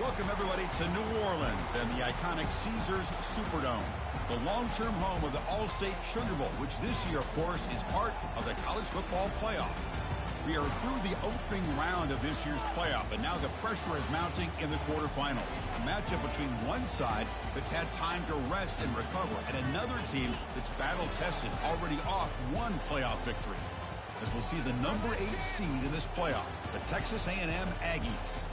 Welcome, everybody, to New Orleans and the iconic Caesars Superdome, the long-term home of the All-State Sugar Bowl, which this year, of course, is part of the college football playoff. We are through the opening round of this year's playoff, and now the pressure is mounting in the quarterfinals. A matchup between one side that's had time to rest and recover, and another team that's battle-tested, already off one playoff victory. As we'll see the number 8 seed in this playoff, the Texas A&M Aggies,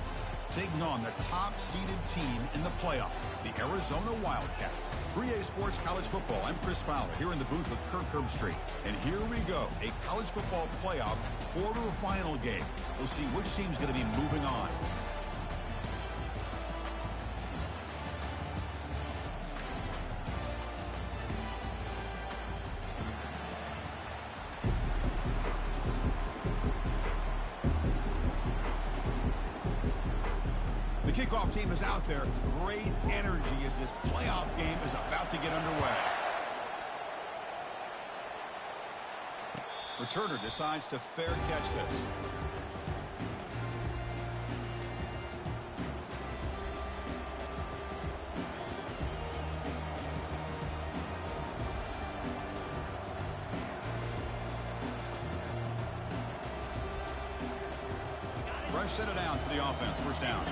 taking on the top-seeded team in the playoff, the Arizona Wildcats. 3A Sports College Football, I'm Chris Fowler, here in the booth with Kirk Herbstreit. And here we go, a college football playoff quarterfinal game. We'll see which team's going to be moving on. The kickoff team is out there. Great energy as this playoff game is about to get underway. Returner decides to fair catch this. Fresh set of downs for the offense. First down.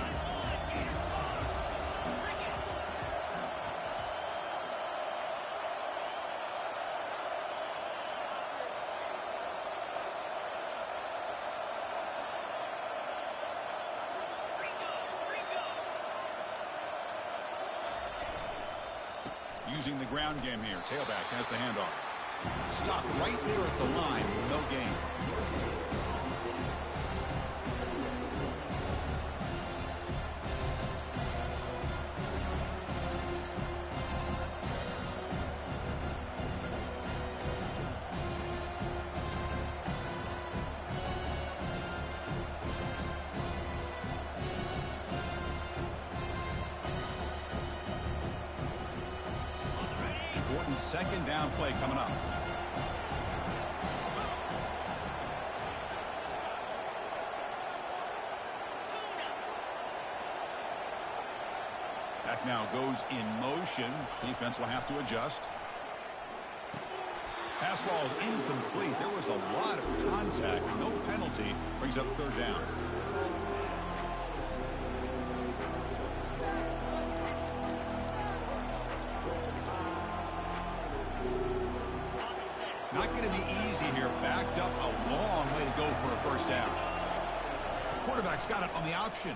Using the ground game here. Tailback has the handoff. Stop right there at the line. No gain. Important second down play coming up. Back now goes in motion. Defense will have to adjust. Pass ball is incomplete. There was a lot of contact. No penalty. Brings up third down. Not going to be easy here. Backed up a long way to go for a first down. Quarterback's got it on the option.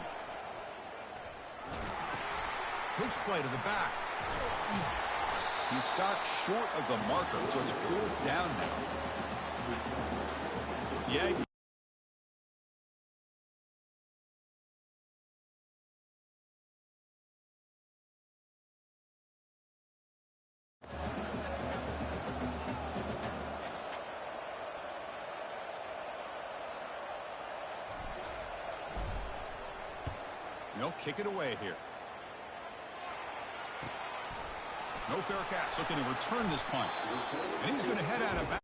Pitch play to the back. He stopped short of the marker, so it's fourth down now. Yeah. No, kick it away here. No fair catch. Looking to return this punt. And he's going to head out of bounds.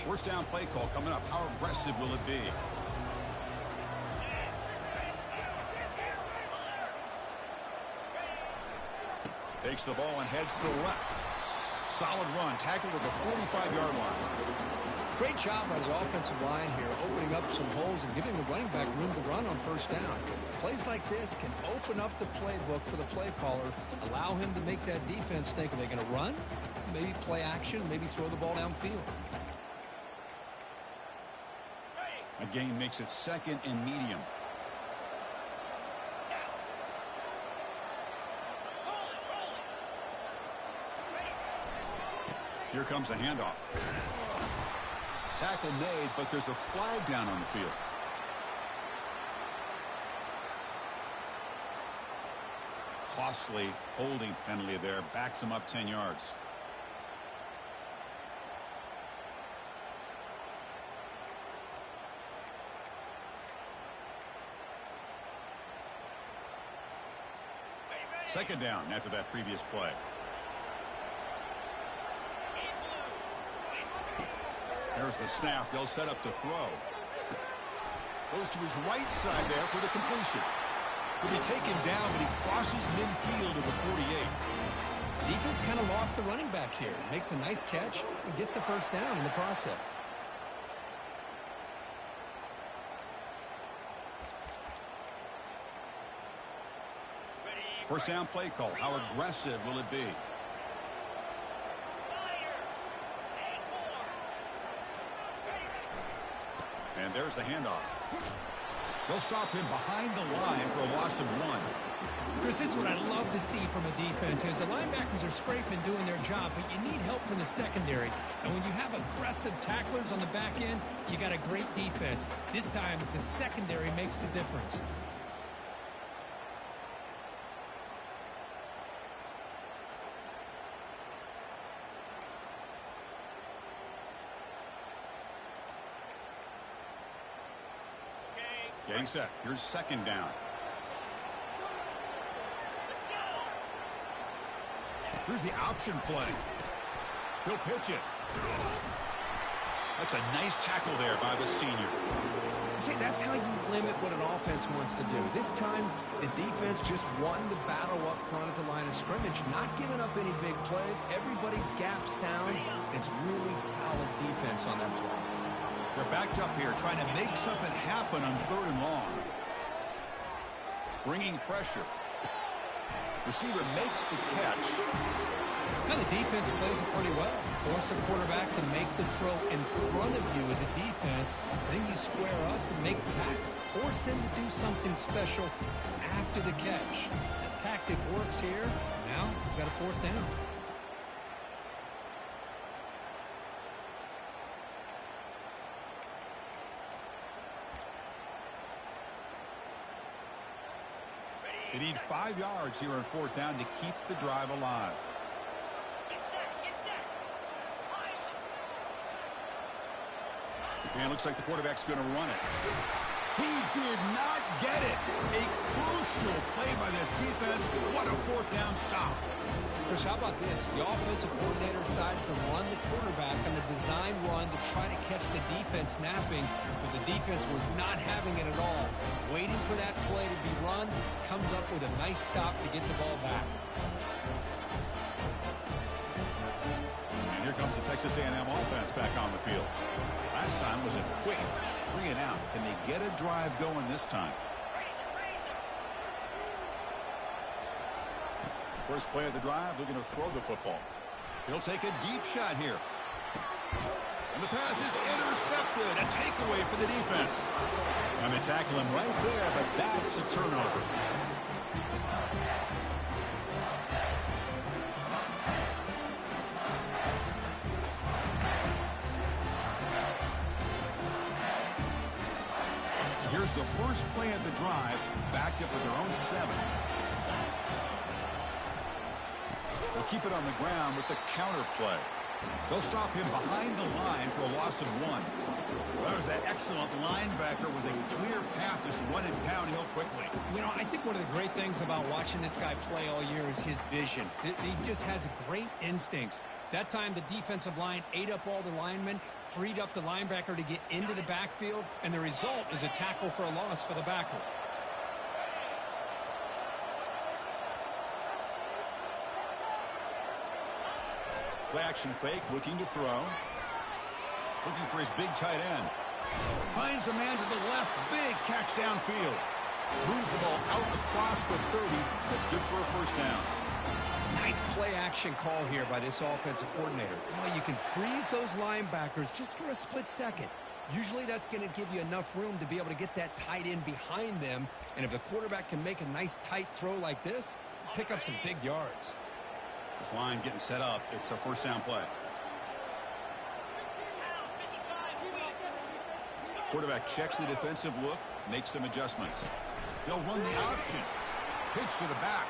First down play call coming up. How aggressive will it be? Takes the ball and heads to the left. Solid run. Tackled at the 45-yard line. Great job by the offensive line here, opening up some holes and giving the running back room to run on first down. Plays like this can open up the playbook for the play caller, allow him to make that defense think, are they going to run? Maybe play action, maybe throw the ball downfield. A gain makes it second and medium. Here comes a handoff. Tackle made, but there's a flag down on the field. costly holding penalty there. Backs him up 10 yards. Second down after that previous play. There's the snap. They'll set up to throw. Goes to his right side there for the completion. He'll be taken down, but he crosses midfield to the 48. Defense kind of lost the running back here. Makes a nice catch and gets the first down in the process. First down play call. How aggressive will it be? And there's the handoff. They'll stop him behind the line for a loss of 1. Chris, this is what I love to see from a defense is the linebackers are scraping, doing their job, but you need help from the secondary. And when you have aggressive tacklers on the back end, you got a great defense. This time, the secondary makes the difference. Getting set. Here's second down. Here's the option play. He'll pitch it. That's a nice tackle there by the senior. See, that's how you limit what an offense wants to do. This time, the defense just won the battle up front at the line of scrimmage, not giving up any big plays. Everybody's gap sound. It's really solid defense on that play. They're backed up here trying to make something happen on 3rd and long. Bringing pressure. Receiver makes the catch. Now the defense plays it pretty well. Force the quarterback to make the throw in front of you as a defense. Then you square up and make the tackle. Force them to do something special after the catch. The tactic works here. Now you've got a 4th down. They need 5 yards here on 4th down to keep the drive alive. And it looks like the quarterback's going to run it. He did not get it. A crucial play by this defense. What a 4th down stop. Chris, how about this? The offensive coordinator decides to run the quarterback on the design run to try to catch the defense napping, but the defense was not having it at all. Waiting for that play to be run, comes up with a nice stop to get the ball back. And here comes the Texas A&M offense back on the field. Last time was a quick 3 and out. Can they get a drive going this time? First play of the drive, they're going to throw the football. He'll take a deep shot here. And the pass is intercepted. A takeaway for the defense. And they tackle him right there, but that's a turnover. So here's the first play of the drive, backed up with their own 7. They'll keep it on the ground with the counter play. They'll stop him behind the line for a loss of 1. Well, that was that excellent linebacker with a clear path just running downhill quickly. You know, I think one of the great things about watching this guy play all year is his vision. He just has great instincts. That time, the defensive line ate up all the linemen, freed up the linebacker to get into the backfield, and the result is a tackle for a loss for the backer. Play action fake, looking to throw. Looking for his big tight end. Finds a man to the left. Big catch downfield. Moves the ball out across the 30. That's good for a first down. Nice play action call here by this offensive coordinator. You know, you can freeze those linebackers just for a split second. Usually that's going to give you enough room to be able to get that tight end behind them. And if the quarterback can make a nice tight throw like this, pick up some big yards. This line getting set up. It's a first down play. Quarterback checks the defensive look, makes some adjustments. They'll run the option. Pitch to the back.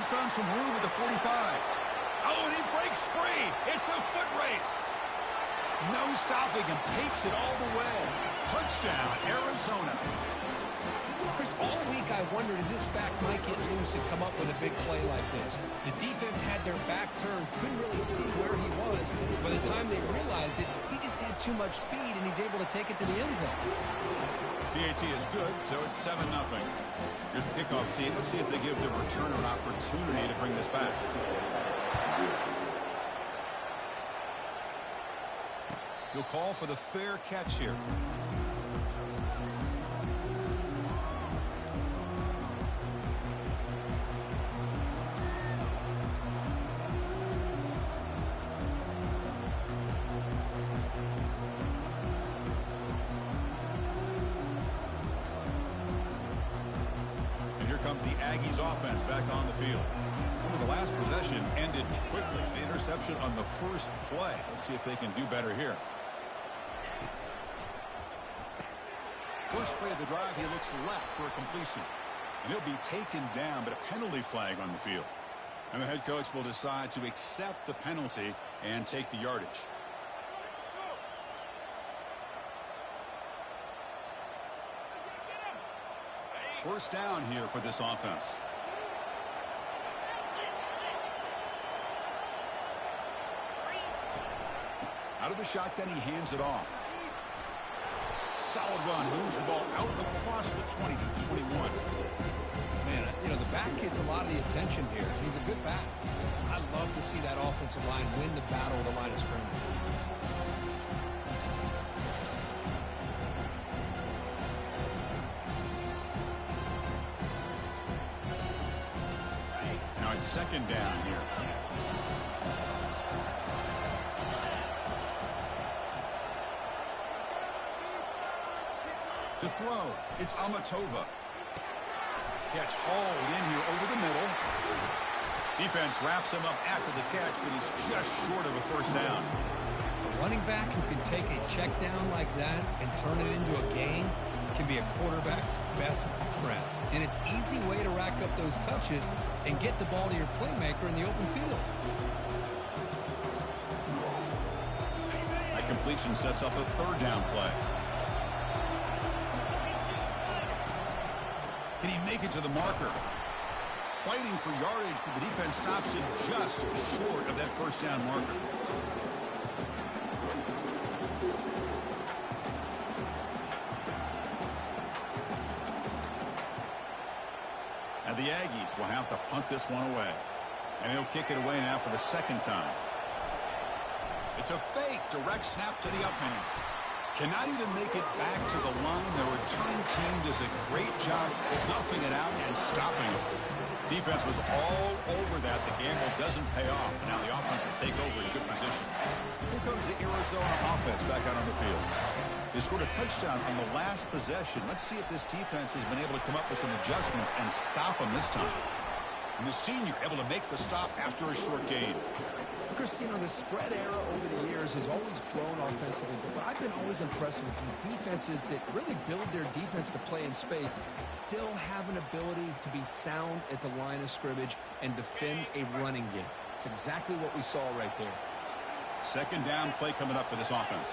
He's found some room at the 45. Oh, and he breaks free. It's a foot race. No stopping him. Takes it all the way. Touchdown, Arizona. Chris, all week I wondered if this back might get loose and come up with a big play like this. The defense had their back turned, couldn't really see where he was. By the time they realized it, he just had too much speed, and he's able to take it to the end zone. PAT is good, so it's 7-0. Here's the kickoff team. Let's see if they give the returner an opportunity to bring this back. He'll call for the fair catch here. Comes the Aggies offense back on the field. The last possession ended quickly. The interception on the first play. Let's see if they can do better here. First play of the drive, he looks left for a completion. And he'll be taken down, but a penalty flag on the field. And the head coach will decide to accept the penalty and take the yardage. First down here for this offense. Out of the shotgun, he hands it off. Solid run, moves the ball out across the 20 to the 21. Man, you know, the back gets a lot of the attention here. He's a good back. I love to see that offensive line win the battle of the line of scrimmage. Second down here. To throw, it's Amatova. Catch hauled in here over the middle. Defense wraps him up after the catch, but he's just short of a first down. A running back who can take a check down like that and turn it into a gain can be a quarterback's best friend. And it's an easy way to rack up those touches and get the ball to your playmaker in the open field. That completion sets up a third down play. Can he make it to the marker? Fighting for yardage, but the defense stops him just short of that first down marker. And the Aggies will have to punt this one away. And he'll kick it away now for the second time. It's a fake. Direct snap to the up man. Cannot even make it back to the line. The return team does a great job snuffing it out and stopping it. Defense was all over that. The gamble doesn't pay off. Now the offense will take over in good position. Here comes the Arizona offense back out on the field. They scored a touchdown on the last possession. Let's see if this defense has been able to come up with some adjustments and stop them this time. And the senior able to make the stop after a short gain. Chris, you know, the spread era over the years has always grown offensively, but I've been always impressed with the defenses that really build their defense to play in space, still have an ability to be sound at the line of scrimmage and defend a running game. It's exactly what we saw right there. Second down play coming up for this offense.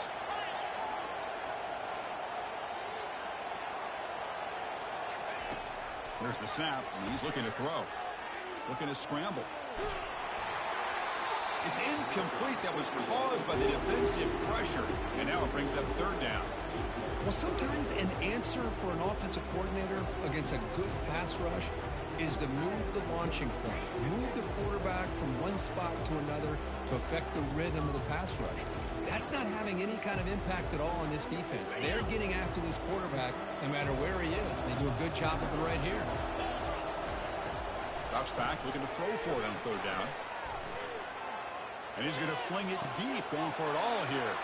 There's the snap, and he's looking to throw. Looking to scramble. It's incomplete. That was caused by the defensive pressure. And now it brings up third down. Well, sometimes an answer for an offensive coordinator against a good pass rush is to move the launching point. Move the quarterback from one spot to another to affect the rhythm of the pass rush. That's not having any kind of impact at all on this defense. They're getting after this quarterback no matter where he is. They do a good job of it right here. Drops back, looking to throw for it on third down. And he's going to fling it deep, going for it all here.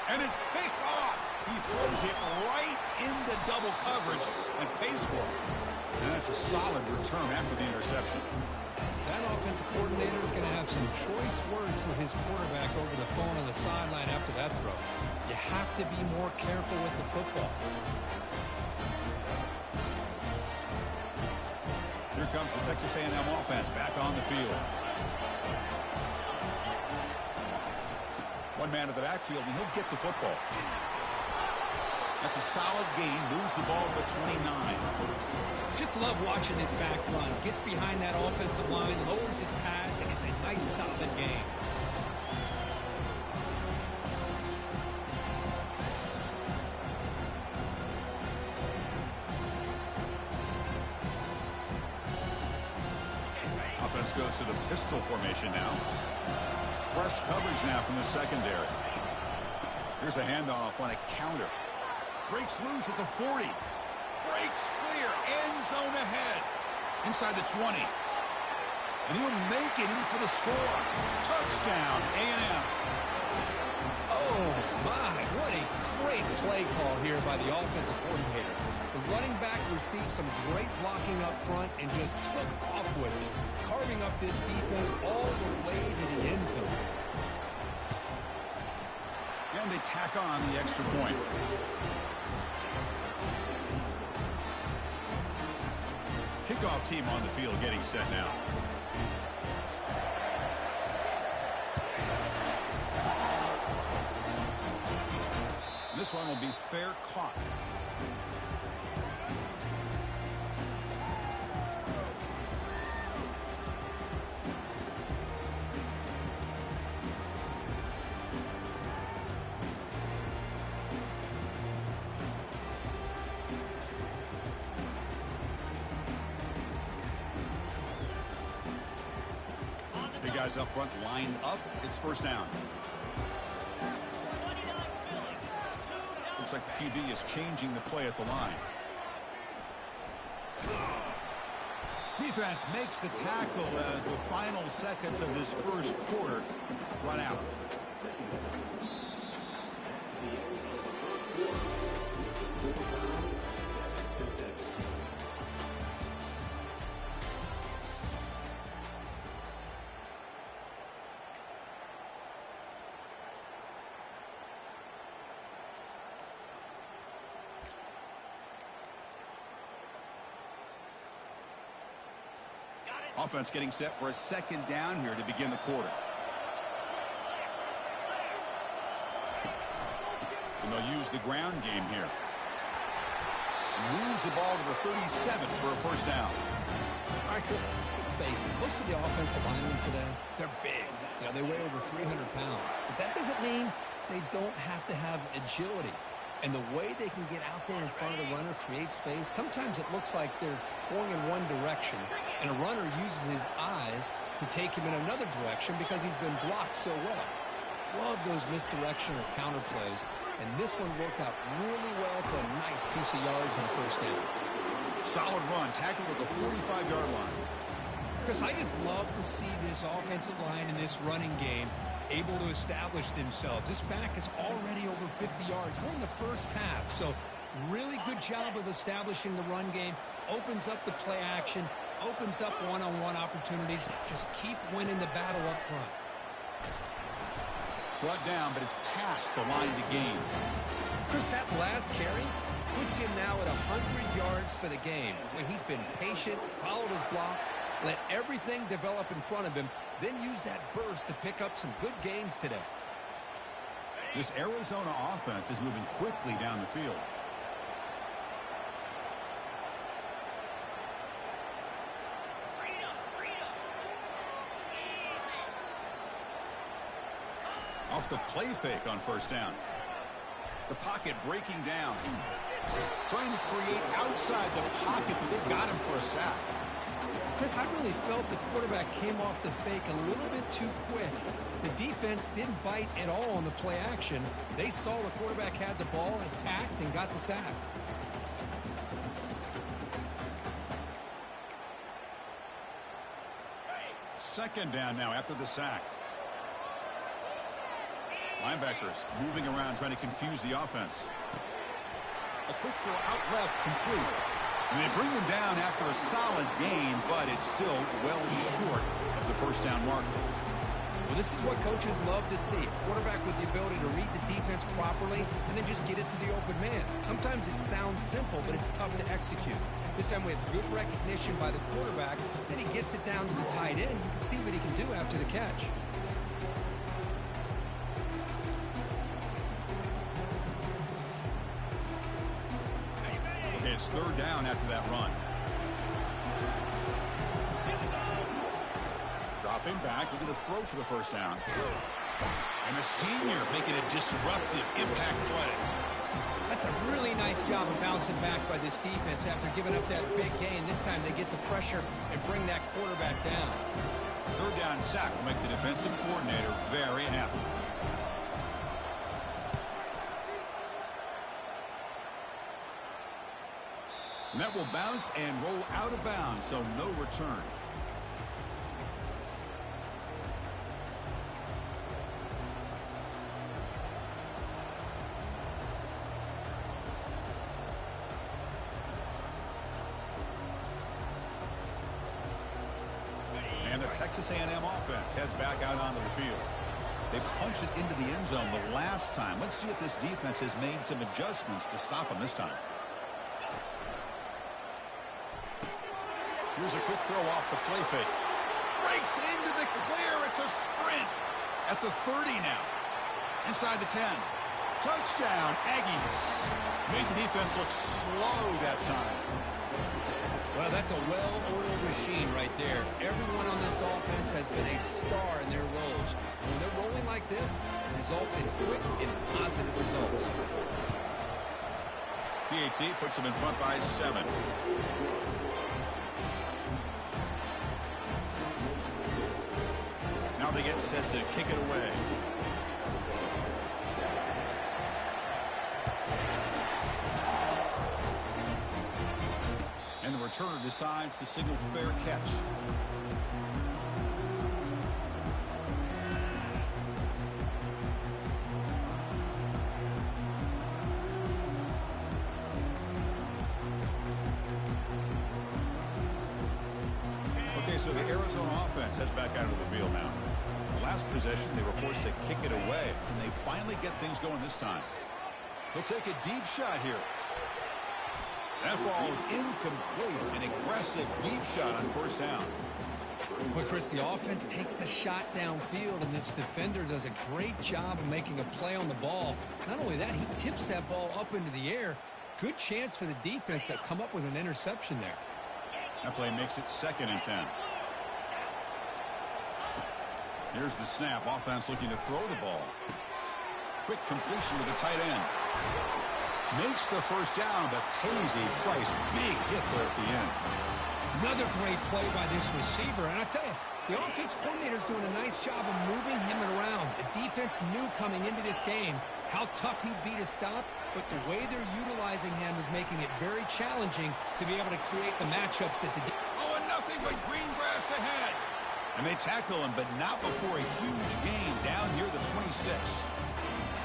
And it's picked off. He throws it right into double coverage and pays for it. And that's a solid return after the interception. That offensive coordinator is going to have some choice words for his quarterback over the phone on the sideline after that throw. You have to be more careful with the football. Here comes the Texas A&M offense back on the field. One man at the backfield, and he'll get the football. That's a solid gain. Moves the ball to the 29. Just love watching this back run. Gets behind that offensive line, lowers his pads, and it's a nice, solid gain. Offense goes to the pistol formation now. Press coverage now from the secondary. Here's a handoff on a counter. Breaks loose at the 40. Breaks clear. End zone ahead. Inside the 20. And he'll make it in for the score. Touchdown, A&M. Oh, my. What a great play call here by the offensive coordinator. The running back received some great blocking up front and just took off with it, carving up this defense all the way to the end zone. And they tack on the extra point. Kickoff team on the field getting set now. This one will be fair caught. Big guys up front lined up. It's first down. Looks like the QB is changing the play at the line. Defense makes the tackle as the final seconds of this first quarter run out. Offense getting set for a second down here to begin the quarter. And they'll use the ground game here. Moves the ball to the 37 for a first down. All right, Chris, let's face it. Most of the offensive linemen today, they're big. You know, they weigh over 300 pounds. But that doesn't mean they don't have to have agility. And the way they can get out there in front of the runner, create space, sometimes it looks like they're going in one direction, and a runner uses his eyes to take him in another direction because he's been blocked so well. Love those misdirection or counter plays, and this one worked out really well for a nice piece of yards and a first down. Solid run, tackled at the 45-yard line. Chris, I just love to see this offensive line in this running game able to establish themselves. This back is already over 50 yards. We're in the first half, so really good job of establishing the run game. Opens up the play action, opens up one-on-one opportunities. Just keep winning the battle up front. Brought down, but it's past the line to gain. Chris, that last carry puts him now at 100 yards for the game, where he's been patient, followed his blocks, let everything develop in front of him, then use that burst to pick up some good gains today. This Arizona offense is moving quickly down the field. Off the play fake on first down. The pocket breaking down. Trying to create outside the pocket, but they got him for a sack. Chris, I really felt the quarterback came off the fake a little bit too quick. The defense didn't bite at all on the play action. They saw the quarterback had the ball, attacked, and got the sack. Second down now after the sack. Linebackers moving around trying to confuse the offense. A quick throw out left, complete. And they bring him down after a solid gain, but it's still well short of the first down marker. Well, this is what coaches love to see. A quarterback with the ability to read the defense properly and then just get it to the open man. Sometimes it sounds simple, but it's tough to execute. This time we have good recognition by the quarterback. Then he gets it down to the tight end. You can see what he can do after the catch. Okay, it's third down after that run. Dropping back, looking to throw for the first down. And the senior making a disruptive impact play. That's a really nice job of bouncing back by this defense after giving up that big gain. This time they get the pressure and bring that quarterback down. Third down sack will make the defensive coordinator very happy. And that will bounce and roll out of bounds, so no return. And the Texas A&M offense heads back out onto the field. They punched it into the end zone the last time. Let's see if this defense has made some adjustments to stop them this time. Here's a quick throw off the play fake. Breaks into the clear. It's a sprint at the 30 now. Inside the 10. Touchdown, Aggies. Made the defense look slow that time. Well, that's a well-oiled machine right there. Everyone on this offense has been a star in their roles. When they're rolling like this, it results in quick and positive results. PAT puts them in front by 7. Now they get set to kick it away. And the returner decides to signal fair catch. Okay, so the Arizona offense heads back out of the field now. The last possession, they were forced to kick it away, and they finally get things going this time. They'll take a deep shot here. That ball is incomplete. An aggressive deep shot on first down. Well, Chris, the offense takes a shot downfield, and this defender does a great job of making a play on the ball. Not only that, he tips that ball up into the air. Good chance for the defense to come up with an interception there. That play makes it 2nd and 10. Here's the snap. Offense looking to throw the ball. Quick completion to the tight end. Makes the first down, but pays a price. Big hit there at the end. Another great play by this receiver. And I tell you, the offense coordinator is doing a nice job of moving him around. The defense knew coming into this game how tough he'd be to stop, but the way they're utilizing him is making it very challenging to be able to create the matchups that the... Oh, and nothing but green grass ahead. And they tackle him, but not before a huge gain down near the 26.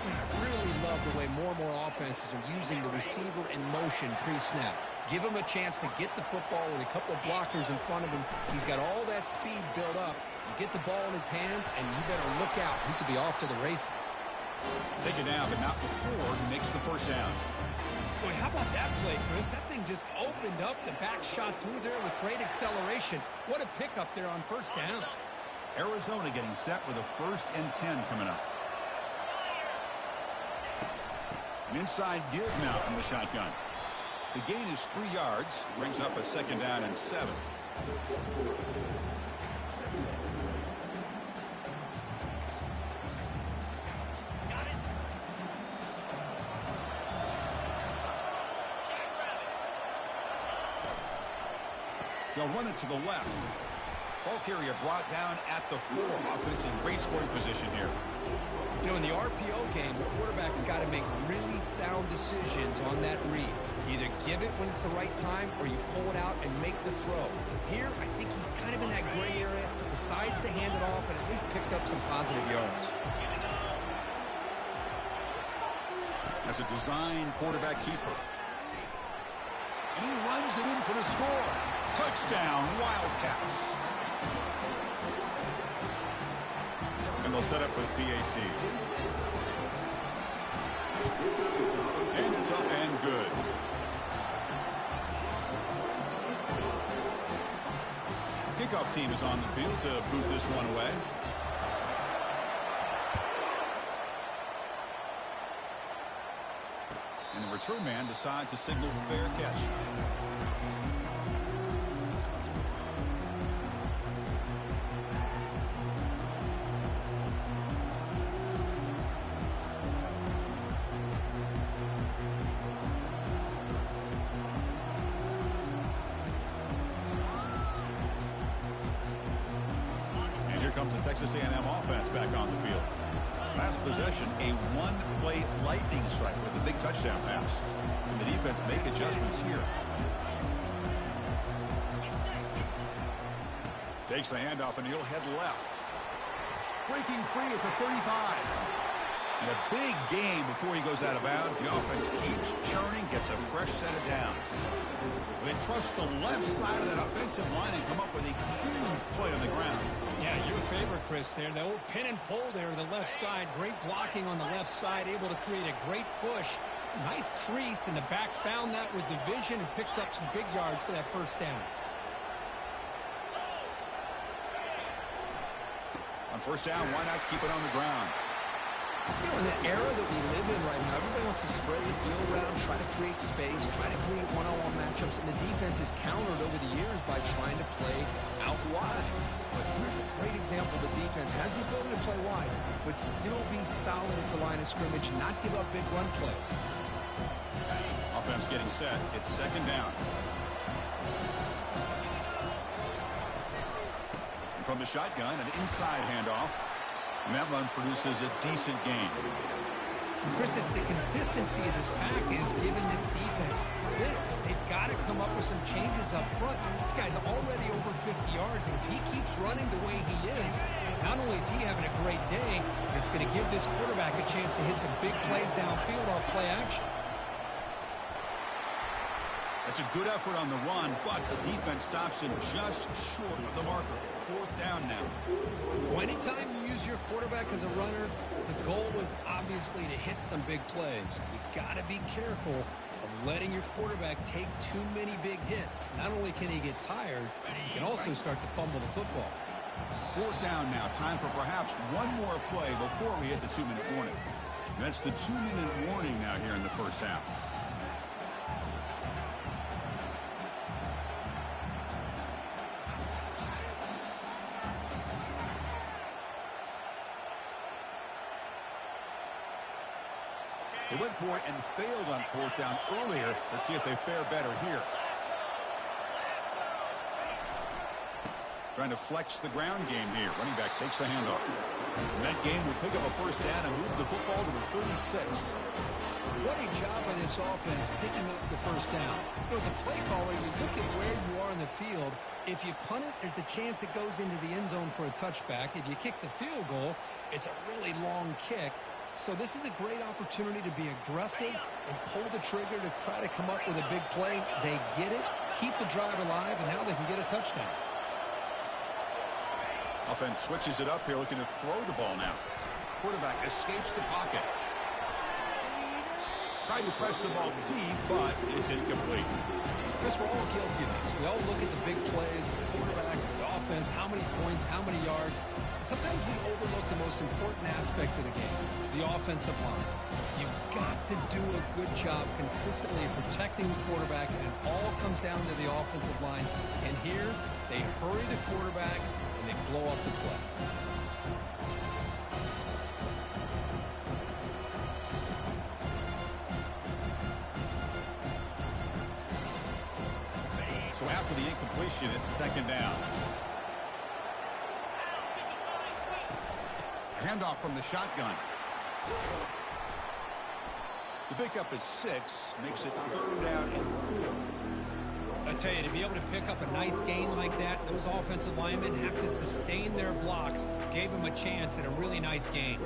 I really love the way more and more offenses are using the receiver in motion pre-snap. Give him a chance to get the football with a couple of blockers in front of him. He's got all that speed built up. You get the ball in his hands, and you better look out. He could be off to the races. Take it down, but not before he makes the first down. Boy, how about that play, Chris? That thing just opened up. The back shot through there with great acceleration. What a pickup there on first down. Arizona getting set with a 1st and 10 coming up. An inside give now from the shotgun. The gain is 3 yards. Brings up a 2nd down and 7. They'll run it to the left. Ball carrier brought down at the 4. Offense in great scoring position here. You know, in the RPO game, the quarterback's got to make really sound decisions on that read. Either give it when it's the right time or you pull it out and make the throw. Here, I think he's kind of in that gray area, decides to hand it off and at least picked up some positive yards. That's a design quarterback keeper. And he runs it in for the score. Touchdown, Wildcats. And they'll set up with PAT. And it's up and good. Kickoff team is on the field to boot this one away. And the return man decides to signal fair catch. And here comes the Texas A&M offense back on the field. Last possession, a one-play lightning strike with a big touchdown pass. And the defense make adjustments here. Takes the handoff and he'll head left. Breaking free at the 35. And a big gain before he goes out of bounds. The offense keeps churning, gets a fresh set of downs. They trust the left side of that offensive line and come up with a huge play on the ground. Yeah, your favorite, Chris, there. The old pin and pull there, the left side. Great blocking on the left side, able to create a great push. Nice crease, and the back found that with the vision and picks up some big yards for that first down. On first down, why not keep it on the ground? You know, in the era that we live in right now, everybody wants to spread the field around, try to create space, try to create one-on-one matchups, and the defense is countered over the years by trying to play out wide. But here's a great example. The defense has the ability to play wide, but still be solid at the line of scrimmage, not give up big run plays. Offense getting set. It's second down. And from the shotgun, an inside handoff. And that run produces a decent gain. Chris, it's the consistency of this pack is giving this defense fits. They've got to come up with some changes up front. This guy's already over 50 yards, and if he keeps running the way he is, not only is he having a great day, but it's going to give this quarterback a chance to hit some big plays downfield off play action. That's a good effort on the run, but the defense stops him just short of the marker. Fourth down now. Well, anytime you use your quarterback as a runner, the goal is obviously to hit some big plays. You've got to be careful of letting your quarterback take too many big hits. Not only can he get tired, he can also start to fumble the football. Fourth down now. Time for perhaps one more play before we hit the 2-minute warning. And that's the 2-minute warning now here in the first half. They went for it and failed on fourth down earlier. Let's see if they fare better here. Trying to flex the ground game here. Running back takes the handoff. And that game will pick up a first down and move the football to the 36. What a job by this offense picking up the first down. As a play caller, you look at where you are in the field. If you punt it, there's a chance it goes into the end zone for a touchback. If you kick the field goal, it's a really long kick. So this is a great opportunity to be aggressive and pull the trigger to try to come up with a big play. They get it, keep the drive alive, and now they can get a touchdown. Offense switches it up here, looking to throw the ball now. Quarterback escapes the pocket. Tried to press the ball deep, but it's incomplete. Chris, we're all guilty of this. We all look at the big plays, the quarterbacks, the offense, how many points, how many yards. Sometimes we overlook the most important aspect of the game, the offensive line. You've got to do a good job consistently of protecting the quarterback, and it all comes down to the offensive line. And here, they hurry the quarterback, and they blow up the play. So after the incompletion, it's second down. Handoff from the shotgun. The pickup is 6, makes it third down and 4. I tell you, to be able to pick up a nice gain like that, those offensive linemen have to sustain their blocks. Gave them a chance at a really nice gain.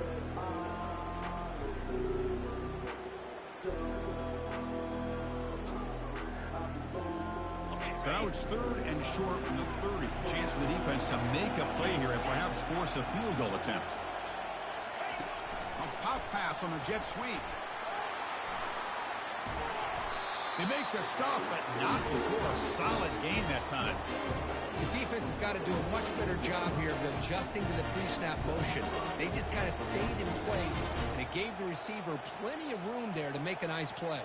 So now it's third and short from the 30. Chance for the defense to make a play here and perhaps force a field goal attempt. A pop pass on the jet sweep. They make the stop, but not before a solid gain that time. The defense has got to do a much better job here of adjusting to the pre-snap motion. They just kind of stayed in place, and it gave the receiver plenty of room there to make a nice play.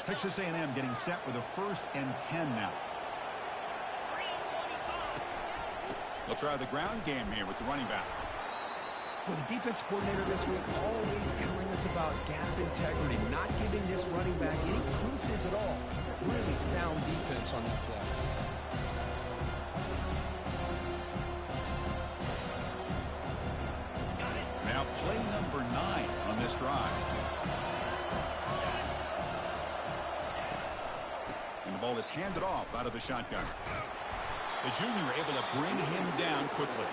Texas A&M getting set with a 1st and 10 now. They'll try the ground game here with the running back. Well, the defense coordinator this week always telling us about gap integrity, not giving this running back any creases at all. Really sound defense on that play. Now play number 9 on this drive. And the ball is handed off out of the shotgun. The junior able to bring him down quickly.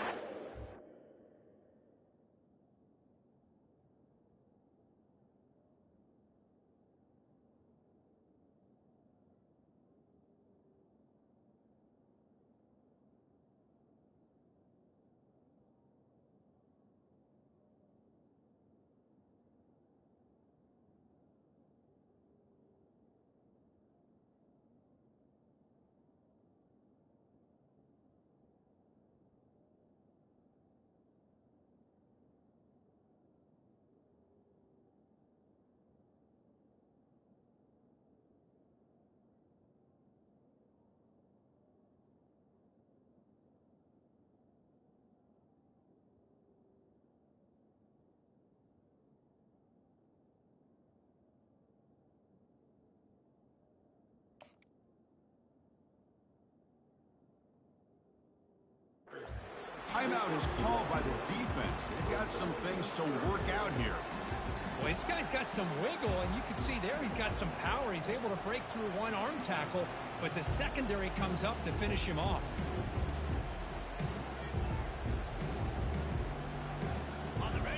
Timeout is called by the defense. They've got some things to work out here. Well, this guy's got some wiggle, and you can see there he's got some power. He's able to break through one arm tackle, but the secondary comes up to finish him off.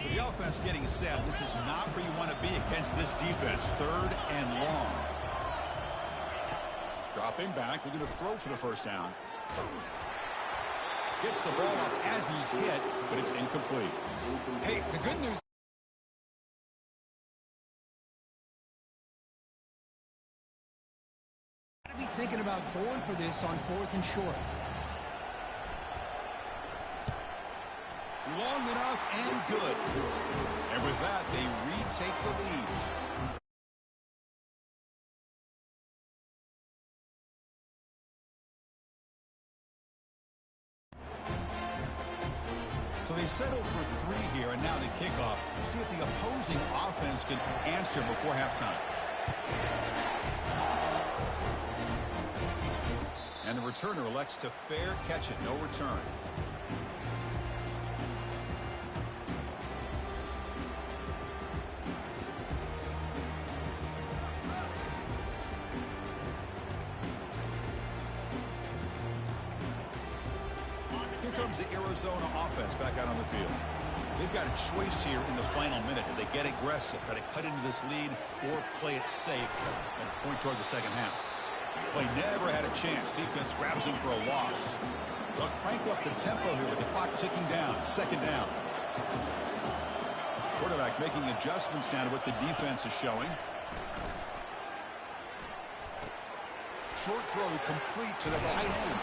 So the offense getting set. This is not where you want to be against this defense. 3rd and long. Dropping back. They're going to throw for the 1st down. Gets the ball off as he's hit, but it's incomplete. Hey, the good news. Got to be thinking about going for this on 4th and short. Long enough and good. And with that, they retake the lead. So they settle for 3 here, and now the kickoff. See if the opposing offense can answer before halftime. And the returner elects to fair catch it. No return. The Arizona offense back out on the field. They've got a choice here in the final minute. Do they get aggressive, try to cut into this lead, or play it safe and point toward the second half? Play never had a chance. Defense grabs him for a loss. They'll crank up the tempo here with the clock ticking down. 2nd down. Quarterback making adjustments now to what the defense is showing. Short throw complete to the tight end.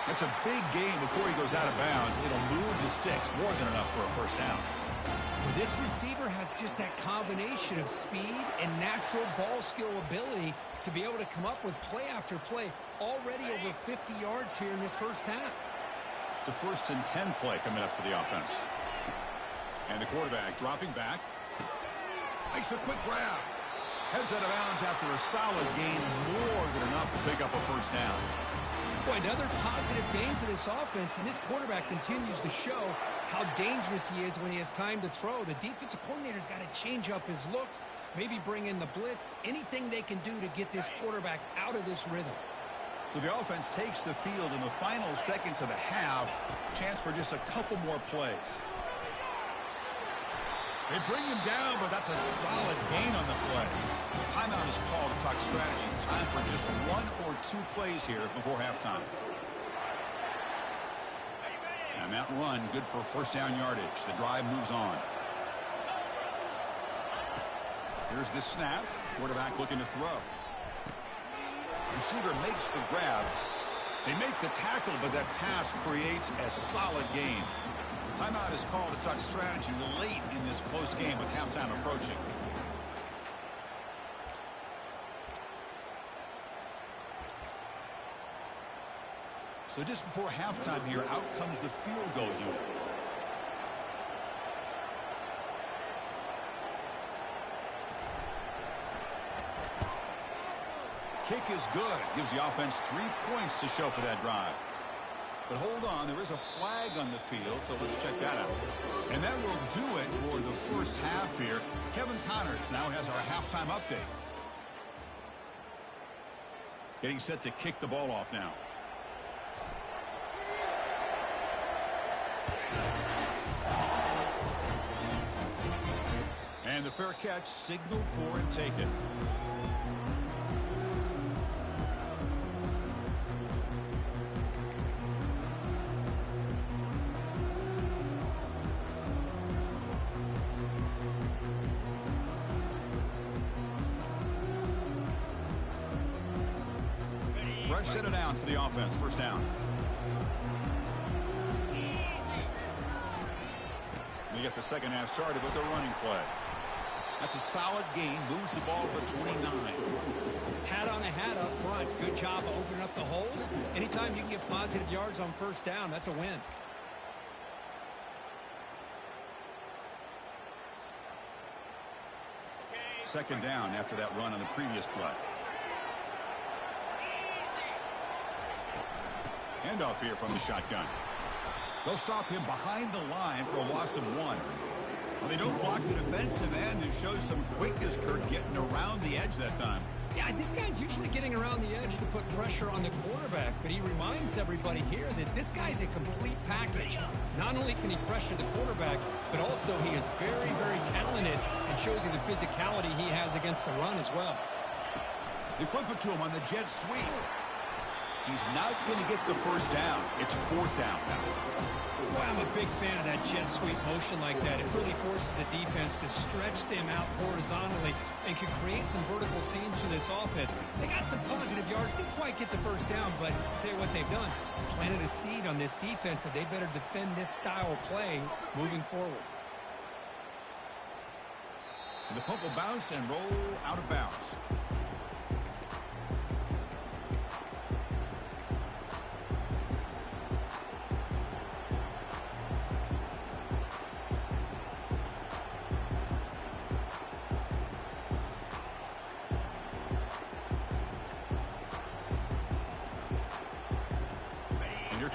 That's a big gain before he goes out of bounds. It'll move the sticks more than enough for a 1st down. Well, this receiver has just that combination of speed and natural ball skill ability to be able to come up with play after play. Already over 50 yards here in this 1st half. It's a 1st and 10 play coming up for the offense. And the quarterback dropping back. Makes a quick grab. Heads out of bounds after a solid gain, more than enough to pick up a 1st down. Boy, another positive game for this offense, and this quarterback continues to show how dangerous he is when he has time to throw. The defensive coordinator's got to change up his looks, maybe bring in the blitz, anything they can do to get this quarterback out of this rhythm. So the offense takes the field in the final seconds of the half. Chance for just a couple more plays. They bring him down, but that's a solid gain on the play. Timeout is called to talk strategy. Time for just 1 or 2 plays here before halftime. And that run, good for first down yardage. The drive moves on. Here's the snap. Quarterback looking to throw. Receiver makes the grab. They make the tackle, but that pass creates a solid gain. Timeout is called to talk strategy late in this close game with halftime approaching. So just before halftime here, out comes the field goal unit. Kick is good. Gives the offense 3 points to show for that drive. But hold on, there is a flag on the field, so let's check that out. And that will do it for the first half here. Kevin Connors now has our halftime update. Getting set to kick the ball off now. And the fair catch signaled for and taken. Fresh set of downs for the offense. First down. We get the second half started with a running play. That's a solid gain. Moves the ball to the 29. Hat on a hat up front. Good job of opening up the holes. Anytime you can get positive yards on first down, that's a win. Second down after that run on the previous play. Handoff here from the shotgun. They'll stop him behind the line for a loss of 1. Well, they don't block the defensive end and show some quickness, Kurt, getting around the edge that time. Yeah, this guy's usually getting around the edge to put pressure on the quarterback, but he reminds everybody here that this guy's a complete package. Not only can he pressure the quarterback, but also he is very, very talented and shows you the physicality he has against the run as well. They flip it to him on the jet sweep. He's not going to get the first down. It's fourth down now. Boy, I'm a big fan of that jet sweep motion like that. It really forces the defense to stretch them out horizontally and can create some vertical seams for this offense. They got some positive yards. Didn't quite get the first down, but I'll tell you what they've done. Planted a seed on this defense, and they better defend this style of play moving forward. And the pump will bounce and roll out of bounds.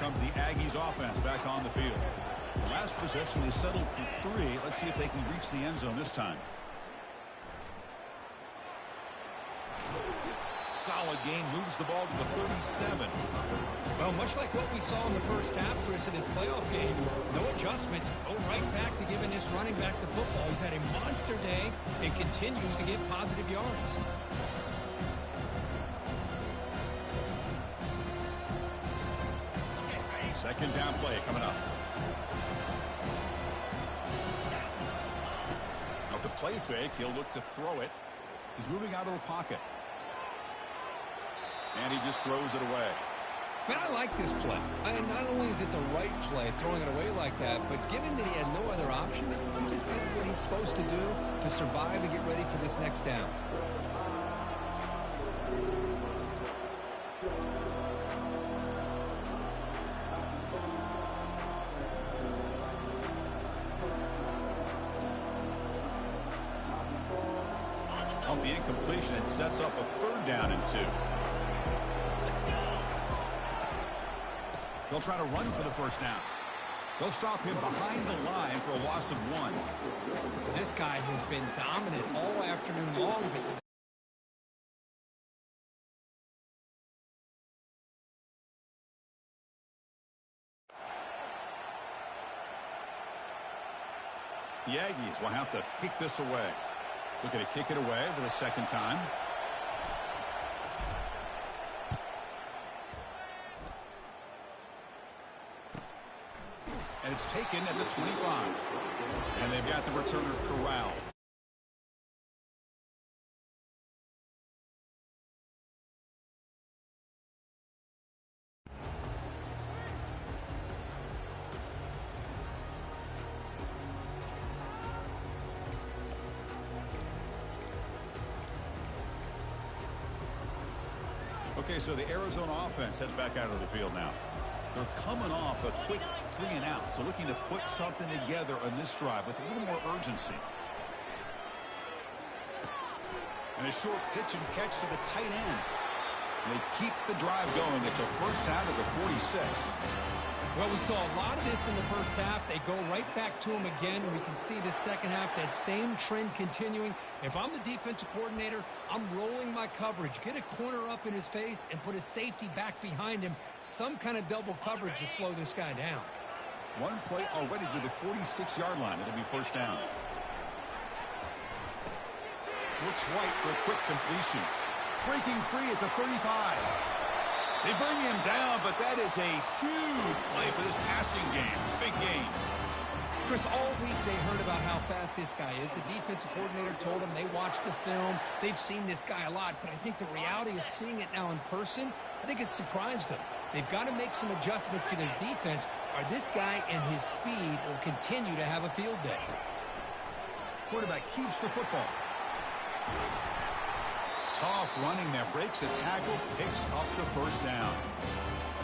Comes the Aggies offense back on the field. The last possession is settled for 3. Let's see if they can reach the end zone this time. Solid gain, moves the ball to the 37. Well, much like what we saw in the first half, Chris, in this playoff game, no adjustments. Go right back to giving this running back to football. He's had a monster day and continues to get positive yards. Second down play coming up. Now, with the play fake, he'll look to throw it. He's moving out of the pocket. And he just throws it away. Man, I like this play. Not only is it the right play, throwing it away like that, but given that he had no other option, he just did what he's supposed to do to survive and get ready for this next down. Off the incompletion, it sets up a third down and 2. They'll try to run for the first down. They'll stop him behind the line for a loss of 1. This guy has been dominant all afternoon long. The Aggies will have to kick this away. Looking to kick it away for the second time. and it's taken at the 25. And they've got the returner corralled. Okay, so the Arizona offense heads back out of the field now. They're coming off a quick 3-and-out, so looking to put something together on this drive with a little more urgency. And a short pitch and catch to the tight end. And they keep the drive going. It's a first down at the 46. Well, we saw a lot of this in the first half. They go right back to him again, and we can see the second half, that same trend continuing. If I'm the defensive coordinator, I'm rolling my coverage. Get a corner up in his face and put a safety back behind him. Some kind of double coverage to slow this guy down. One play already to the 46-yard line. It'll be first down. Looks right for a quick completion. Breaking free at the 35. They bring him down, but that is a huge play for this passing game. Big game. Chris, all week they heard about how fast this guy is. The defensive coordinator told them they watched the film. They've seen this guy a lot, but I think the reality of seeing it now in person, I think it's surprised them. They've got to make some adjustments to their defense, or this guy and his speed will continue to have a field day. Quarterback keeps the football. Tough running there, breaks a tackle, picks up the first down.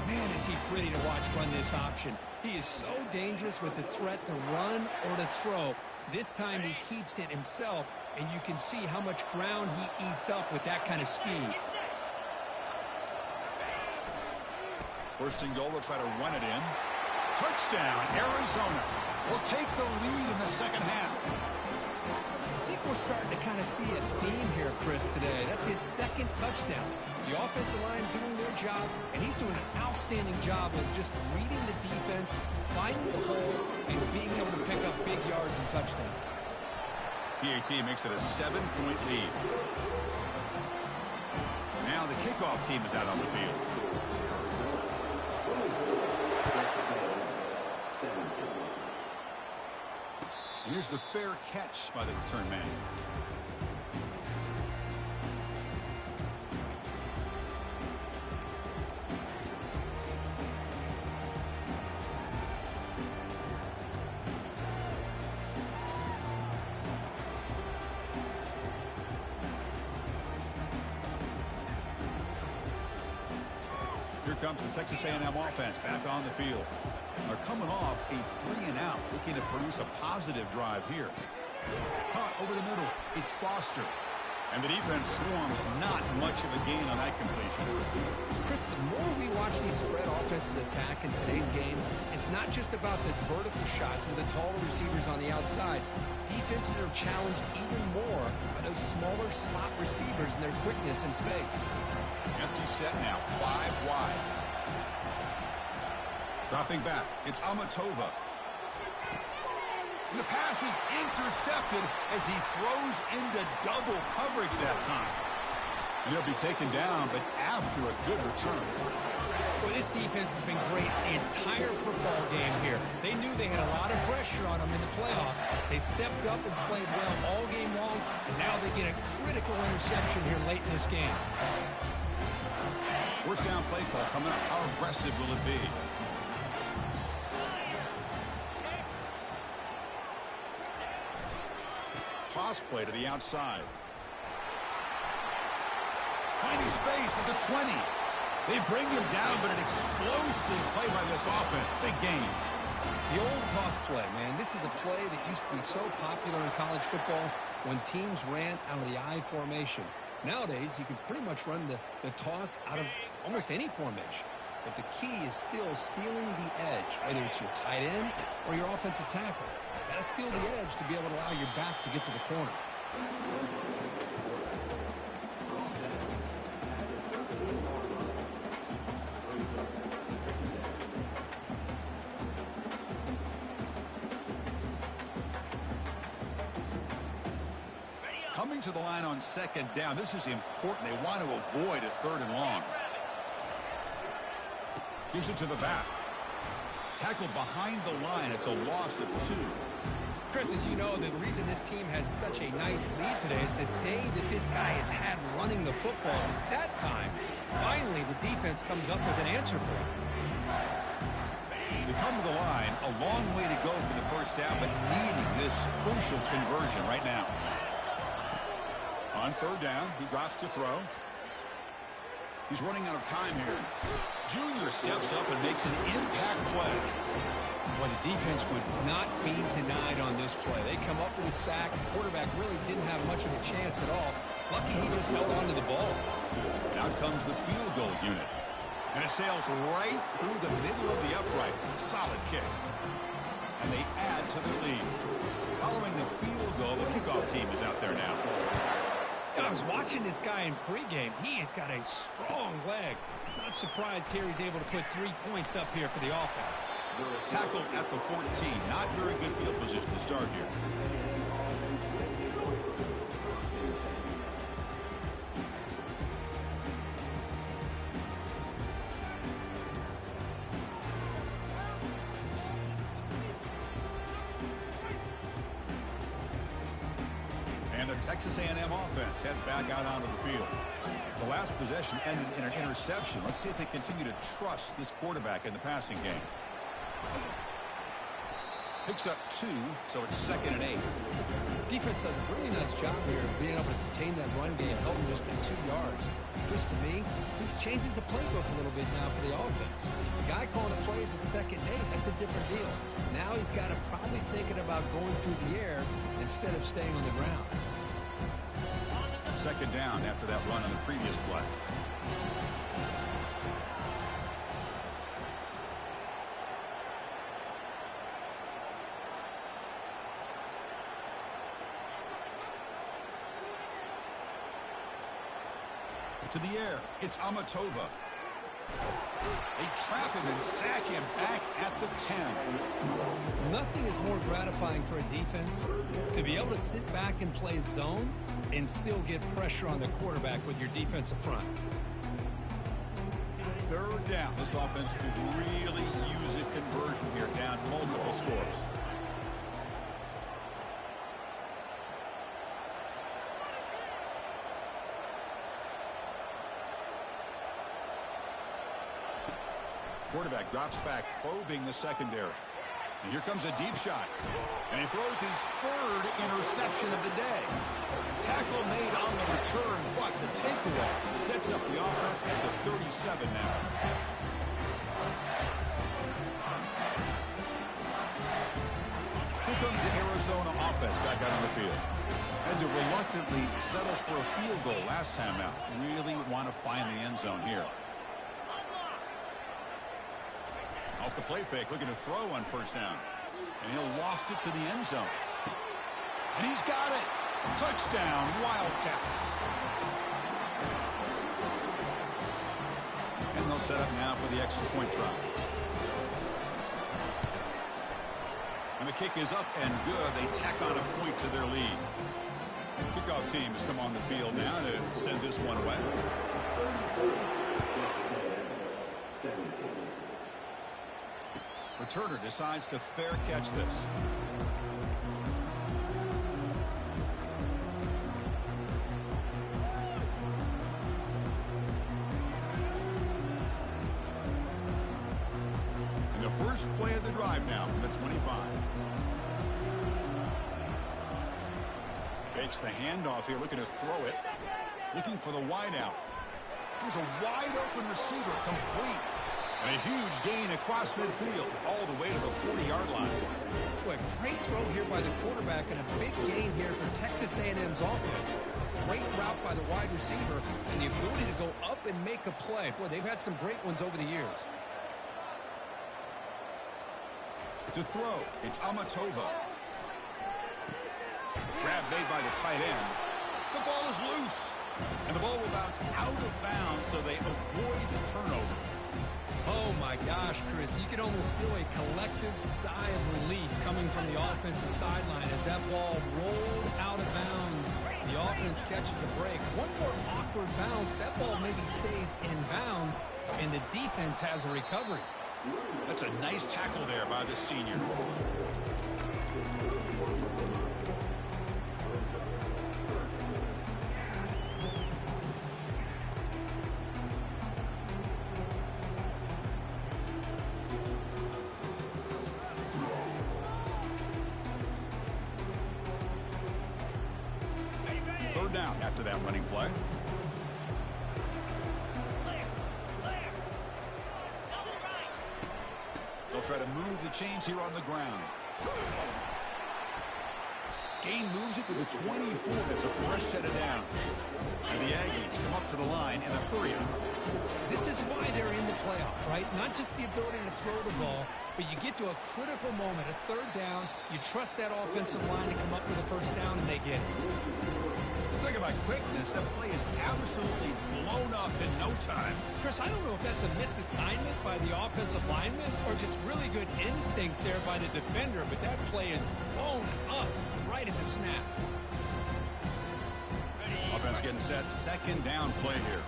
Man, is he pretty to watch run this option. He is so dangerous with the threat to run or to throw. This time he keeps it himself, and you can see how much ground he eats up with that kind of speed. First and goal, they'll try to run it in. Touchdown, Arizona will take the lead in the second half. I think we're starting to kind of see a theme here, Chris, today. That's his second touchdown. The offensive line doing their job, and he's doing an outstanding job of just reading the defense, finding the hole, and being able to pick up big yards and touchdowns. PAT makes it a 7-point lead. Now the kickoff team is out on the field. Here's the fair catch by the return man. Here comes the Texas A&M offense back on the field. They're coming off a 3-and-out, looking to produce a positive drive here. Caught over the middle. It's Foster. And the defense swarms, not much of a gain on that completion. Chris, the more we watch these spread offenses attack in today's game, it's not just about the vertical shots with the taller receivers on the outside. Defenses are challenged even more by those smaller slot receivers and their quickness in space. Empty set now, 5 wide. Dropping back, it's Amatova. And the pass is intercepted as he throws into double coverage that time. And he'll be taken down, but after a good return. Well, this defense has been great the entire football game here. They knew they had a lot of pressure on them in the playoff. They stepped up and played well all game long, and now they get a critical interception here late in this game. First down play call coming up. How aggressive will it be? Toss play to the outside. Finding space at the 20. They bring him down, but an explosive play by this offense. Big game. The old toss play, man. This is a play that used to be so popular in college football when teams ran out of the I formation. Nowadays, you can pretty much run the toss out of almost any formation. But the key is still sealing the edge, whether it's your tight end or your offensive tackle. Got to seal the edge to be able to allow your back to get to the corner. Coming to the line on second down. This is important. They want to avoid a 3rd and long. Gives it to the back. Tackled behind the line. It's a loss of 2. Chris, as you know, the reason this team has such a nice lead today is the day that this guy has had running the football. That time, finally, the defense comes up with an answer for him. They come to the line, a long way to go for the first half, but needing this crucial conversion right now. On 3rd down, he drops to throw. He's running out of time here. Junior steps up and makes an impact play. Well, the defense would not be denied on this play. They come up with a sack. The quarterback really didn't have much of a chance at all. Lucky he just held on to the ball. And out comes the field goal unit. And it sails right through the middle of the uprights. Solid kick. And they add to their lead. Following the field goal, the kickoff team is out there now. And I was watching this guy in pregame. He has got a strong leg. Not surprised here he's able to put 3 points up here for the offense. Tackled at the 14. Not very good field position to start here. And the Texas A&M offense heads back out onto the field. The last possession ended in an interception. Let's see if they continue to trust this quarterback in the passing game. Picks up 2, so it's 2nd and 8. Defense does a really nice job here of being able to contain that run game, held them just at 2 yards. This, to me, this changes the playbook a little bit now for the offense. The guy calling the plays at 2nd and 8, that's a different deal. Now he's got to probably thinking about going through the air instead of staying on the ground. 2nd down after that run on the previous play. To the air, it's Amatova. They trap him and sack him back at the 10. Nothing is more gratifying for a defense to be able to sit back and play zone and still get pressure on the quarterback with your defensive front. 3rd down. This offense could really use a conversion here, down multiple scores. Quarterback drops back, probing the secondary. And here comes a deep shot. And he throws his 3rd interception of the day. Tackle made on the return, but the takeaway sets up the offense at the 37 now. Here comes the Arizona offense back out on the field. And to reluctantly settle for a field goal last time out. Really want to find the end zone here. Off the play fake, looking to throw on 1st down. And he'll loft it to the end zone. And he's got it. Touchdown, Wildcats. And they'll set up now for the extra point try. And the kick is up and good. They tack on a point to their lead. Kickoff team has come on the field now to send this one away. Returner decides to fair catch this. And the first play of the drive now from the 25. Fakes the handoff here, looking to throw it. Looking for the wideout. Here's a wide open receiver, complete. And a huge gain across midfield, all the way to the 40-yard line. Boy, great throw here by the quarterback and a big gain here for Texas A&M's offense. Great route by the wide receiver and the ability to go up and make a play. Boy, they've had some great ones over the years. To throw, it's Amatova. Grab made by the tight end. The ball is loose. And the ball will bounce out of bounds, so they avoid the turnover. Oh, my gosh, Chris. You can almost feel a collective sigh of relief coming from the offensive sideline as that ball rolled out of bounds. The offense catches a break. One more awkward bounce. That ball maybe stays in bounds, and the defense has a recovery. That's a nice tackle there by the senior. Third down after that running play. They'll try to move the chains here on the ground. Gain moves it to the 24. That's a fresh set of downs. And the Aggies come up to the line in a hurry up. This is why they're in the playoff, right? Not just the ability to throw the ball, but you get to a critical moment, a third down. You trust that offensive line to come up with a first down, and they get it. Talking about quickness, that play is absolutely blown up in no time. Chris, I don't know if that's a misassignment by the offensive lineman or just really good instincts there by the defender, but that play is blown up right at the snap. Offense getting set. Second down play here.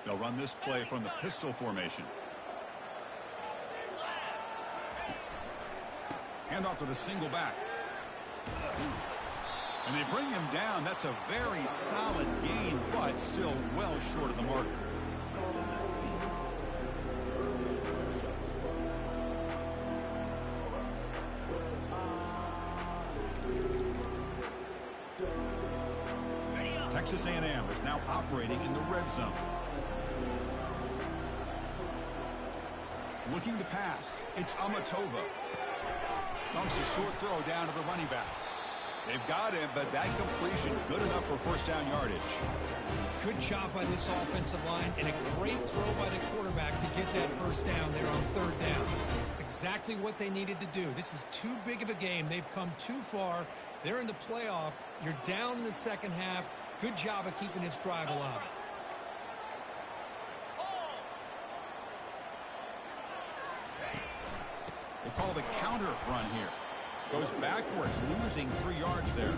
They'll run this play from the pistol formation. Hand off to the single back. And they bring him down. That's a very solid gain, but still well short of the marker. Texas A&M is now operating in the red zone. Looking to pass. It's Amatova. Dumps a short throw down to the running back. They've got him, but that completion good enough for first down yardage. Good job by this offensive line and a great throw by the quarterback to get that first down there on third down. It's exactly what they needed to do. This is too big of a game. They've come too far. They're in the playoff. You're down in the second half. Good job of keeping this drive alive. They call the counter run here. Goes backwards, losing 3 yards there.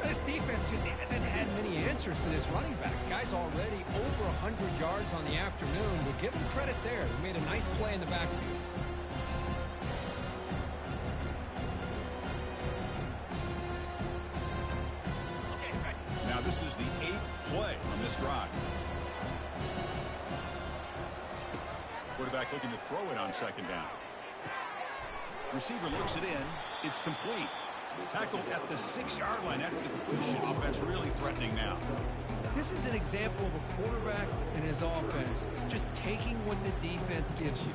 This defense just hasn't had many answers for this running back. Guy's already over 100 yards on the afternoon. We'll give him credit there. He made a nice play in the backfield. Now this is the 8th play on this drive. Quarterback looking to throw it on second down. Receiver looks it in. It's complete. Tackled at the 6-yard line after the completion. Offense really threatening now. This is an example of a quarterback and his offense just taking what the defense gives you.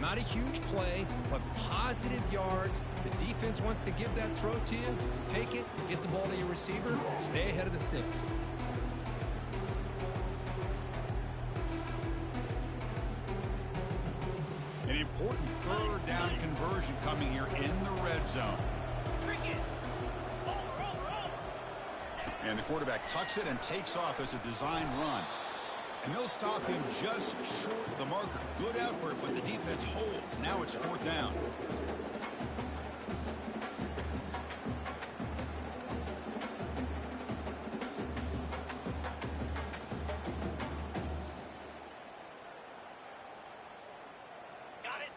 Not a huge play, but positive yards. The defense wants to give that throw to you. You take it, get the ball to your receiver, stay ahead of the sticks. An important third down conversion coming here in the red zone. And the quarterback tucks it and takes off as a design run. And they'll stop him just short of the marker. Good effort, but the defense holds. Now it's fourth down.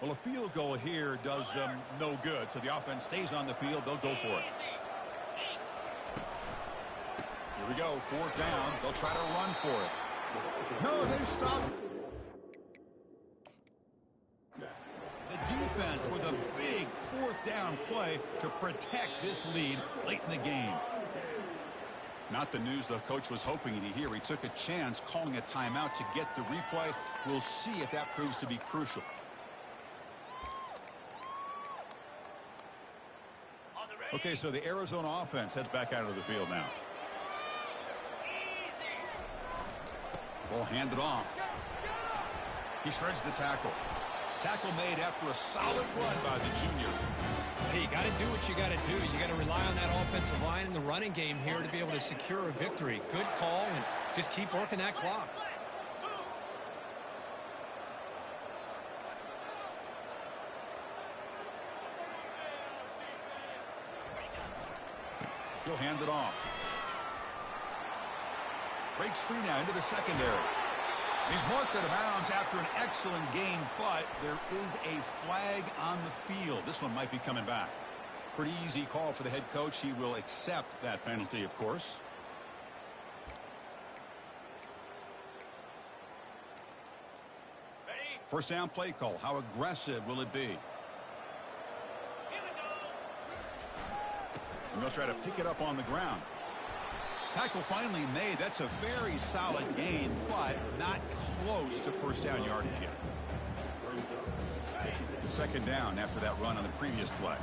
Well, a field goal here does them no good. So the offense stays on the field. They'll go for it. Here we go. Fourth down. They'll try to run for it. No, they've stopped. The defense with a big fourth down play to protect this lead late in the game. Not the news the coach was hoping to hear. He took a chance calling a timeout to get the replay. We'll see if that proves to be crucial. Okay, so the Arizona offense heads back out of the field now. Ball handed off. He shreds the tackle. Tackle made after a solid run by the junior. Hey, you got to do what you got to do. You got to rely on that offensive line in the running game here to be able to secure a victory. Good call, and just keep working that clock. He'll hand it off. Breaks free now into the secondary. He's marked out of bounds after an excellent game, but there is a flag on the field. This one might be coming back. Pretty easy call for the head coach. He will accept that penalty, of course. First down play call. How aggressive will it be? And they'll try to pick it up on the ground. Tackle finally made. That's a very solid gain, but not close to first down yardage yet. Second down after that run on the previous play.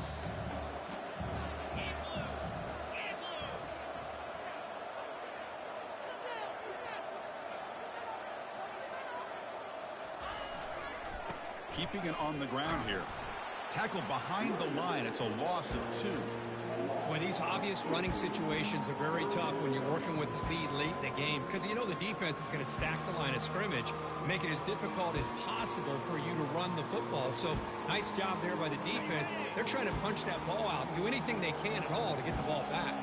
Keeping it on the ground here. Tackle behind the line. It's a loss of 2. Well, these obvious running situations are very tough when you're working with the lead late in the game because you know the defense is going to stack the line of scrimmage, make it as difficult as possible for you to run the football. So nice job there by the defense. They're trying to punch that ball out, do anything they can at all to get the ball back.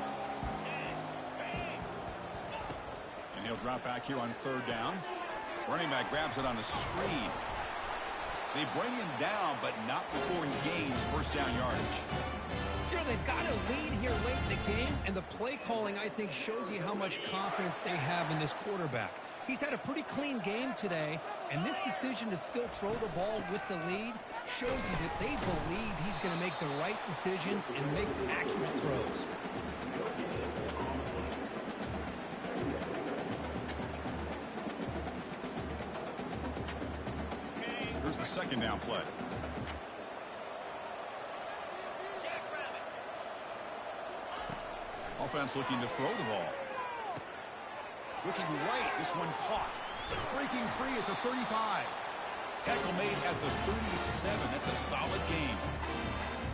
And he'll drop back here on third down. Running back grabs it on a screen. They bring him down, but not before he gains first down yardage. You know, they've got a lead here late in the game, and the play calling, I think, shows you how much confidence they have in this quarterback. He's had a pretty clean game today, and this decision to still throw the ball with the lead shows you that they believe he's going to make the right decisions and make accurate throws. Here's the second down play. Offense looking to throw the ball. Looking right. This one caught. Breaking free at the 35. Tackle made at the 37. That's a solid game.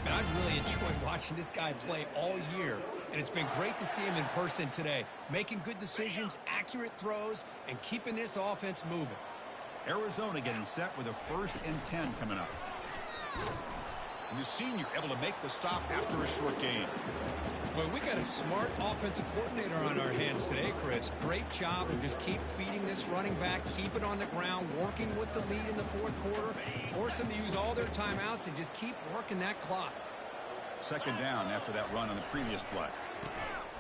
And I've really enjoyed watching this guy play all year. And it's been great to see him in person today. Making good decisions, accurate throws, and keeping this offense moving. Arizona getting set with a 1st and 10 coming up. And the senior able to make the stop after a short gain. Well, we got a smart offensive coordinator on our hands today, Chris. Great job of just keep feeding this running back, keep it on the ground, working with the lead in the 4th quarter, force them to use all their timeouts and just keep working that clock. Second down after that run on the previous play.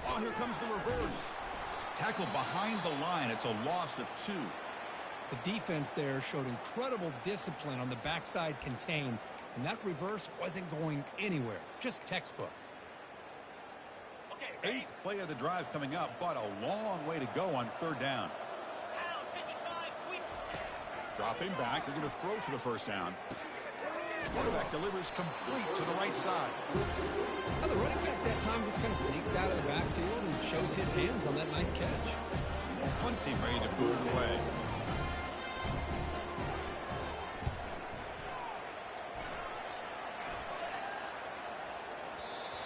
Oh, here comes the reverse. Tackle behind the line. It's a loss of 2. The defense there showed incredible discipline on the backside contain, and that reverse wasn't going anywhere. Just textbook. 8th play of the drive coming up, but a long way to go on third down. Dropping back. They're going to throw for the first down. Quarterback delivers complete to the right side. Now, the running back that time just kind of sneaks out of the backfield and shows his hands on that nice catch. Punt team ready to boot it away.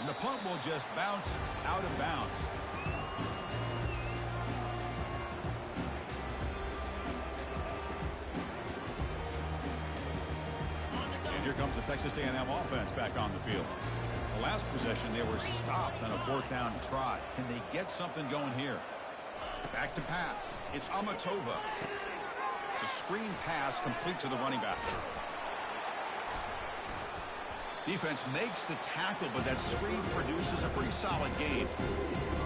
And the punt will just bounce out of bounds. And here comes the Texas A&M offense back on the field. The last possession, they were stopped on a 4th down trot. Can they get something going here? Back to pass. It's Amatova. It's a screen pass complete to the running back. Defense makes the tackle, but that screen produces a pretty solid gain.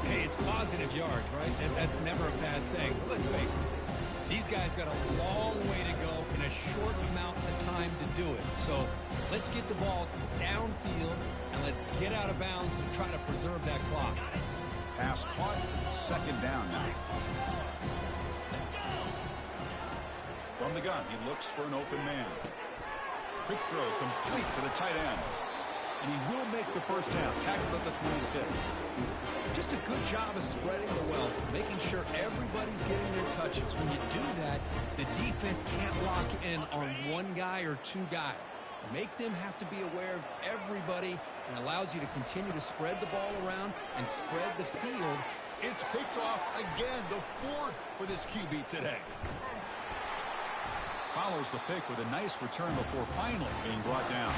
Hey, it's positive yards, right? That's never a bad thing. But let's face it, these guys got a long way to go in a short amount of time to do it. So let's get the ball downfield, and let's get out of bounds to try to preserve that clock. Pass caught. Second down now. From the gun, he looks for an open man. Quick throw complete to the tight end. and he will make the first down. Tackled at the 26. Just a good job of spreading the wealth, making sure everybody's getting their touches. When you do that, the defense can't lock in on one guy or two guys. Make them have to be aware of everybody, and allows you to continue to spread the ball around and spread the field. It's picked off again, the fourth for this QB today. Follows the pick with a nice return before finally being brought down.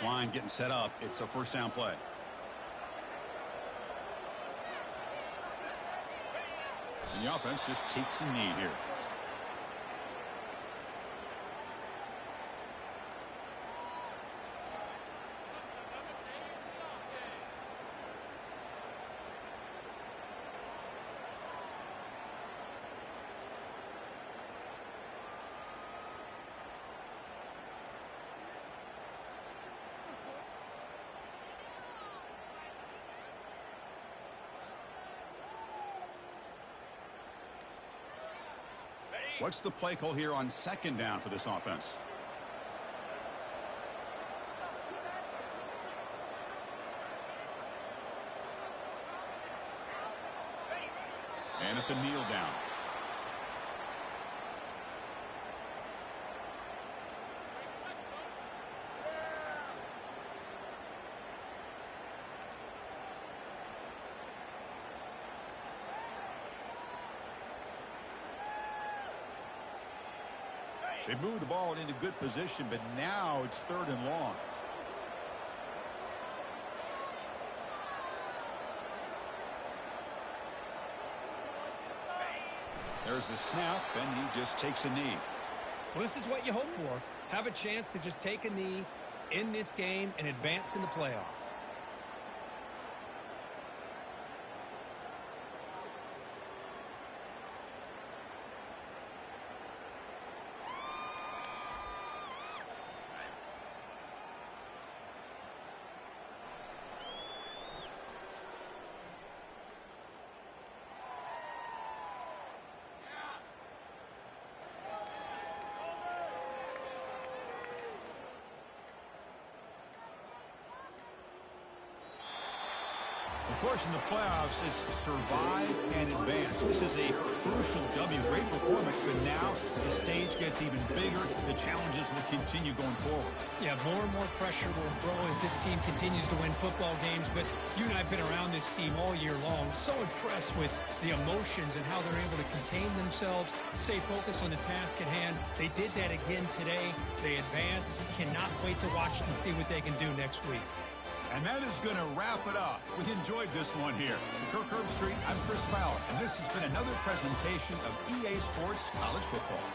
Line getting set up. It's a first down play. And the offense just takes a knee here. What's the play call here on second down for this offense? And it's a kneel down. They moved the ball into good position, but now it's third and long. There's the snap, and he just takes a knee. Well, this is what you hope for. Have a chance to just take a knee in this game and advance in the playoff. Of course, in the playoffs, it's survive and advance. This is a crucial W. Great performance, but now the stage gets even bigger. The challenges will continue going forward. Yeah, more and more pressure will grow as this team continues to win football games. But you and I have been around this team all year long. So impressed with the emotions and how they're able to contain themselves, stay focused on the task at hand. They did that again today. They advance. Cannot wait to watch and see what they can do next week. And that is going to wrap it up. We enjoyed this one here. From Kirk Herbstreit, I'm Chris Fowler, and this has been another presentation of EA Sports College Football.